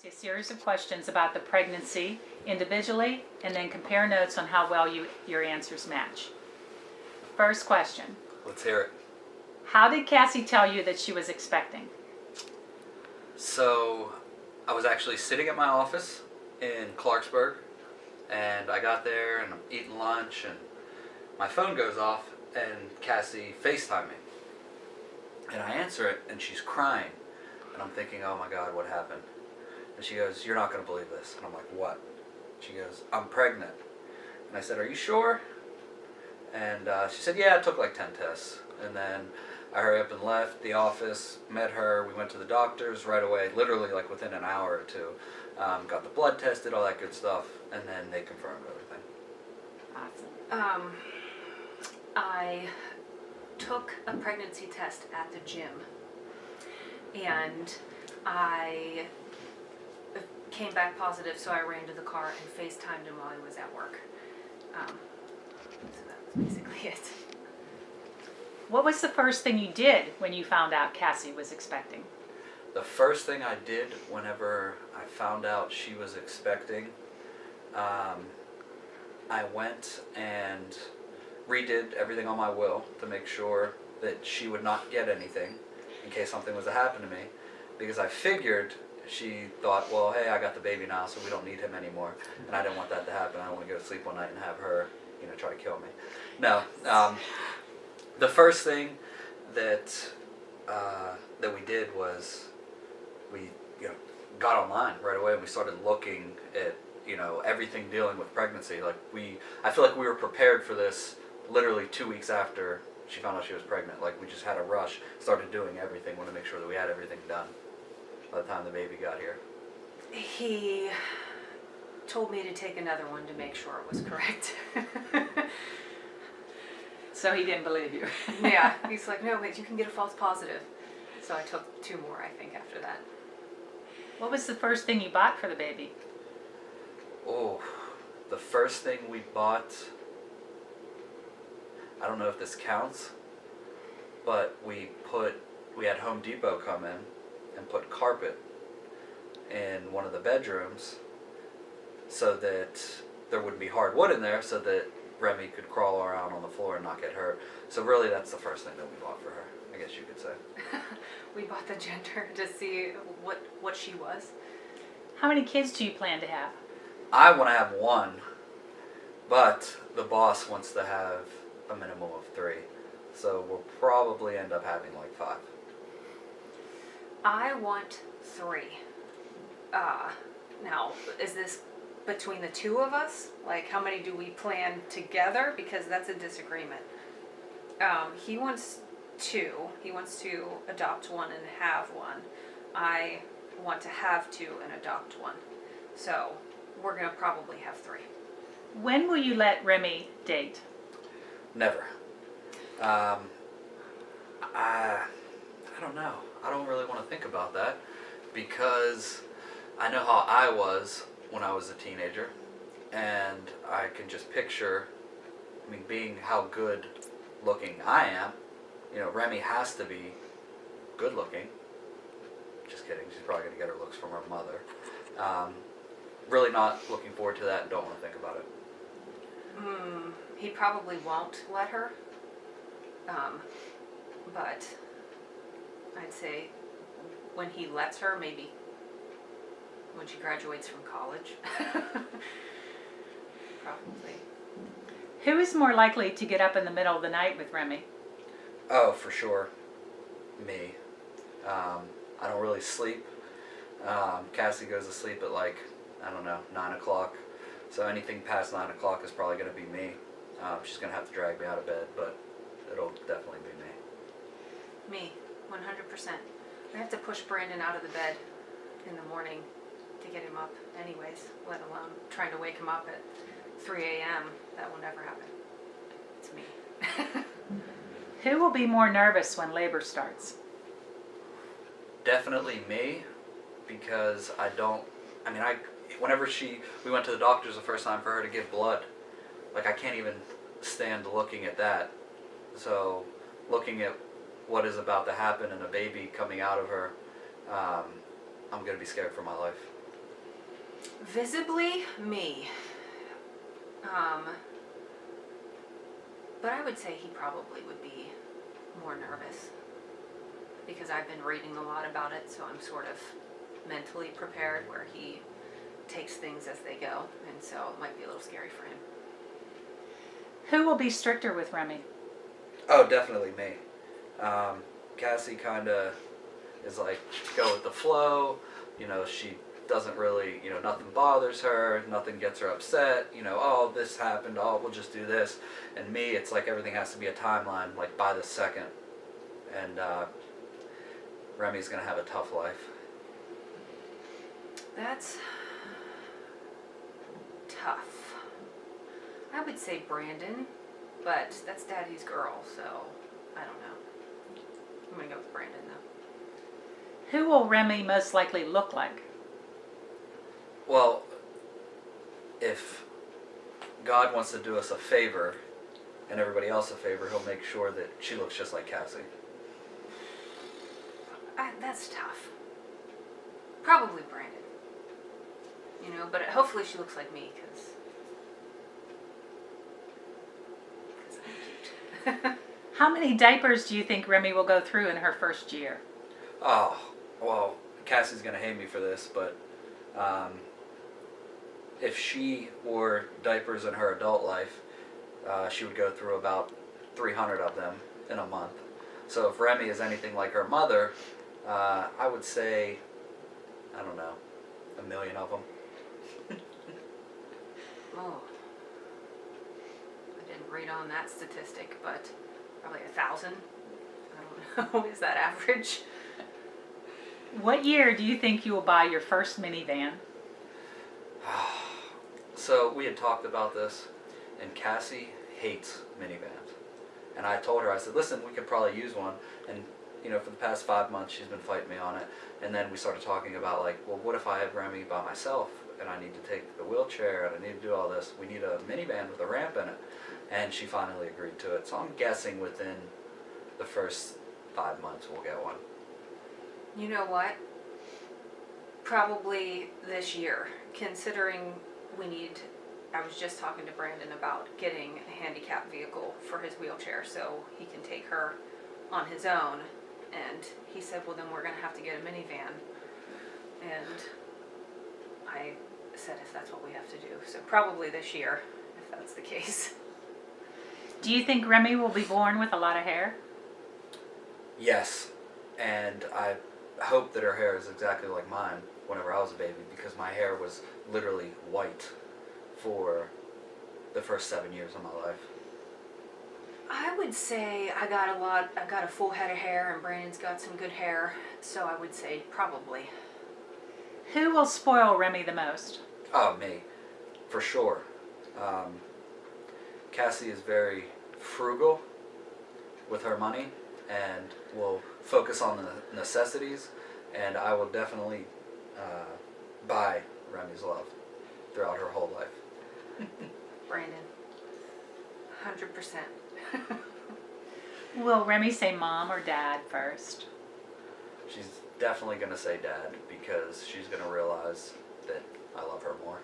a series of questions about the pregnancy individually, and then compare notes on how well your answers match. First question. Let's hear it. How did Cassie tell you that she was expecting? So, I was actually sitting at my office in Clarksburg, and I got there and I'm eating lunch, and my phone goes off, and Cassie FaceTimed me. And I answer it, and she's crying. And I'm thinking, oh my God, what happened? And she goes, you're not going to believe this. And I'm like, what? She goes, I'm pregnant. And I said, are you sure? And she said, yeah, it took like 10 tests. And then I hurried up and left the office, met her, we went to the doctors right away, literally like within an hour or two. Got the blood tested, all that good stuff, and then they confirmed everything. Awesome. I took a pregnancy test at the gym, and I came back positive, so I ran to the car and FaceTimed him while he was at work. So that was basically it. What was the first thing you did when you found out Cassie was expecting? The first thing I did whenever I found out she was expecting, I went and redid everything on my will to make sure that she would not get anything in case something was to happen to me, because I figured she thought, well, hey, I got the baby now, so we don't need him anymore, and I didn't want that to happen. I don't want to go to sleep one night and have her, try to kill me. No. The first thing that we did was we got online right away, and we started looking at everything dealing with pregnancy. I feel like we were prepared for this literally 2 weeks after she found out she was pregnant. Like, we just had a rush, started doing everything, wanted to make sure that we had everything done by the time the baby got here. He told me to take another one to make sure it was correct. So he didn't believe you. Yeah, he's like, no, wait, you can get a false positive. So I took 2 more, I think, after that. What was the first thing you bought for the baby? Oh, the first thing we bought, I don't know if this counts, but we had Home Depot come in and put carpet in one of the bedrooms so that there wouldn't be hardwood in there, so that Remy could crawl around on the floor and not get hurt. So really, that's the first thing that we bought for her, I guess you could say. We bought the gender to see what she was. How many kids do you plan to have? I want to have 1, but the boss wants to have a minimum of 3. So we'll probably end up having like 5. I want 3. Now, is this between the 2 of us? Like, how many do we plan together? Because that's a disagreement. He wants 2. He wants to adopt 1 and have 1. I want to have 2 and adopt 1. So we're going to probably have 3. When will you let Remy date? Never. I don't know. I don't really want to think about that, because I know how I was when I was a teenager, and I can just picture, being how good looking I am. Remy has to be good looking. Just kidding. She's probably going to get her looks from her mother. Really not looking forward to that and don't want to think about it. He probably won't let her. But I'd say when he lets her, maybe when she graduates from college. Probably. Who is more likely to get up in the middle of the night with Remy? Oh, for sure. Me. I don't really sleep. Cassie goes to sleep at 9 o'clock. So anything past 9 o'clock is probably going to be me. She's going to have to drag me out of bed, but it'll definitely be me. Me, 100%. I have to push Brandon out of the bed in the morning to get him up anyways, let alone trying to wake him up at 3 a.m. That will never happen. It's me. Who will be more nervous when labor starts? Definitely me, because whenever we went to the doctors the first time for her to give blood, I can't even stand looking at that. So looking at what is about to happen and a baby coming out of her, I'm going to be scared for my life. Visibly, me. But I would say he probably would be more nervous because I've been reading a lot about it, so I'm sort of mentally prepared where he takes things as they go, and so it might be a little scary for him. Who will be stricter with Remy? Oh, definitely me. Cassie kind of is like, go with the flow. You know, she doesn't really, you know, nothing bothers her, nothing gets her upset. You know, oh, this happened, oh, we'll just do this. And me, it's like everything has to be a timeline, like by the second. And Remy's going to have a tough life. That's tough. I would say Brandon, but that's Daddy's girl, so I don't know. I'm gonna go with Brandon though. Who will Remy most likely look like? Well, if God wants to do us a favor and everybody else a favor, he'll make sure that she looks just like Cassie. That's tough. Probably Brandon. You know, but hopefully she looks like me because I'm cute. How many diapers do you think Remy will go through in her first year? Oh, well, Cassie's going to hate me for this, but if she wore diapers in her adult life, she would go through about 300 of them in a month. So if Remy is anything like her mother, I would say, I don't know, 1 million of them. Oh. I didn't read on that statistic, but probably 1,000. I don't know. Is that average? What year do you think you will buy your first minivan? So we had talked about this, and Cassie hates minivans. And I told her, I said, listen, we could probably use one. And, you know, for the past 5 months, she's been fighting me on it. And then we started talking about, like, well, what if I have Remy by myself, and I need to take the wheelchair, and I need to do all this? We need a minivan with a ramp in it. And she finally agreed to it. So I'm guessing within the first 5 months we'll get one. You know what? Probably this year, considering I was just talking to Brandon about getting a handicap vehicle for his wheelchair so he can take her on his own. And he said, well, then we're going to have to get a minivan. And I said, if that's what we have to do. So probably this year, if that's the case. Do you think Remy will be born with a lot of hair? Yes, and I hope that her hair is exactly like mine whenever I was a baby, because my hair was literally white for the first 7 years of my life. I would say I got a full head of hair, and Brandon's got some good hair, so I would say probably. Who will spoil Remy the most? Oh, me, for sure. Cassie is very frugal with her money and will focus on the necessities, and I will definitely buy Remy's love throughout her whole life. Brandon, 100%. Will Remy say mom or dad first? She's definitely going to say dad, because she's going to realize that I love her more.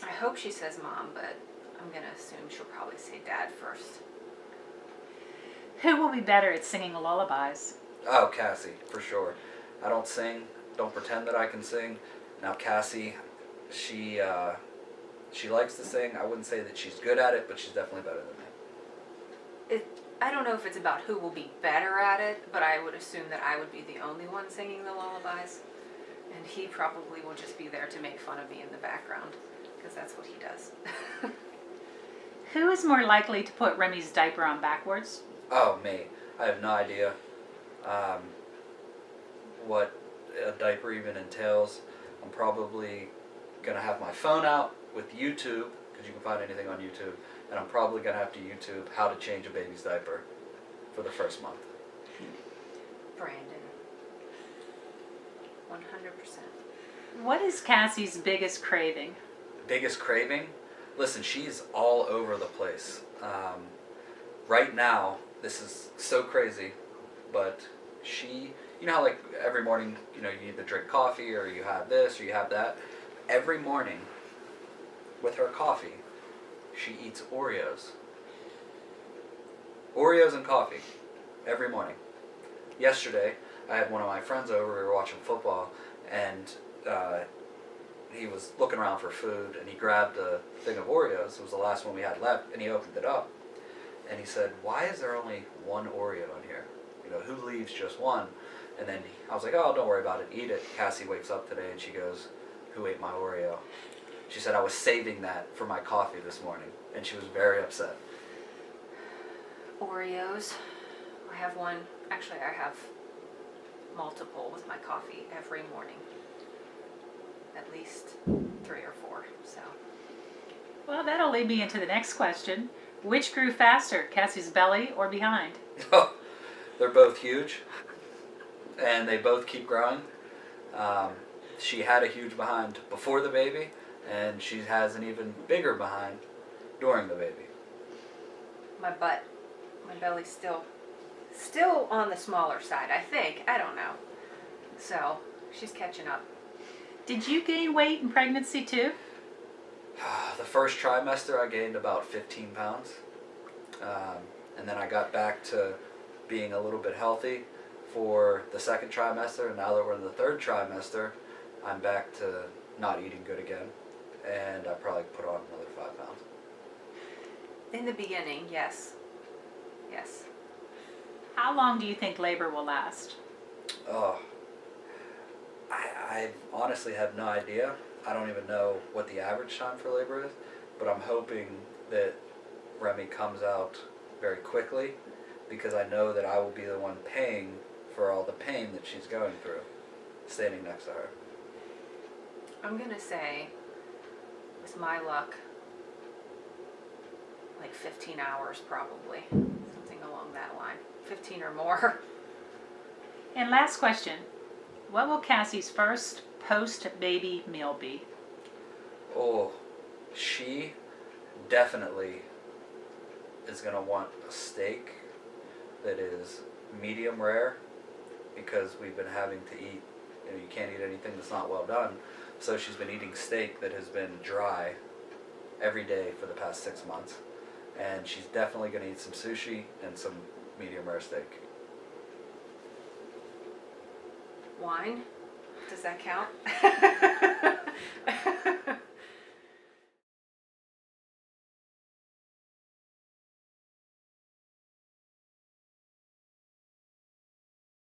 I hope she says mom, but I'm going to assume she'll probably say dad first. Who will be better at singing lullabies? Oh, Cassie, for sure. I don't sing, don't pretend that I can sing. Now Cassie, she likes to sing. I wouldn't say that she's good at it, but she's definitely better than me. I don't know if it's about who will be better at it, but I would assume that I would be the only one singing the lullabies. And he probably will just be there to make fun of me in the background, because that's what he does. Who is more likely to put Remy's diaper on backwards? Oh, me. I have no idea what a diaper even entails. I'm probably going to have my phone out with YouTube, because you can find anything on YouTube, and I'm probably going to have to YouTube how to change a baby's diaper for the first month. Brandon. 100%. What is Cassie's biggest craving? Biggest craving? Listen, she's all over the place. Right now, this is so crazy, but she you know how like every morning, you know, you either drink coffee or you have this or you have that. Every morning, with her coffee, she eats Oreos. Oreos and coffee, every morning. Yesterday, I had one of my friends over, we were watching football, and he was looking around for food, and he grabbed a thing of Oreos. It was the last one we had left, and he opened it up, and he said, "Why is there only one Oreo in here? You know, who leaves just one?" And then I was like, "Oh, don't worry about it, eat it." Cassie wakes up today, and she goes, "Who ate my Oreo?" She said, "I was saving that for my coffee this morning," and she was very upset. Oreos. I have one. Actually, I have multiple with my coffee every morning. At least 3 or 4. So. Well, that'll lead me into the next question. Which grew faster, Cassie's belly or behind? They're both huge, and they both keep growing. She had a huge behind before the baby, and she has an even bigger behind during the baby. My butt, my belly's still on the smaller side, I think. I don't know. So, she's catching up. Did you gain weight in pregnancy too? The first trimester, I gained about 15 pounds. And then I got back to being a little bit healthy for the second trimester. And now that we're in the third trimester, I'm back to not eating good again. And I probably put on another 5 pounds. In the beginning, yes. Yes. How long do you think labor will last? Oh, I honestly have no idea. I don't even know what the average time for labor is, but I'm hoping that Remy comes out very quickly, because I know that I will be the one paying for all the pain that she's going through, standing next to her. I'm gonna say, with my luck, like 15 hours probably. Something along that line. 15 or more. And last question. What will Cassie's first post-baby meal be? Oh, she definitely is going to want a steak that is medium rare, because we've been having to eat, you know, you can't eat anything that's not well done. So she's been eating steak that has been dry every day for the past 6 months. And she's definitely going to eat some sushi and some medium rare steak. Wine? Does that count?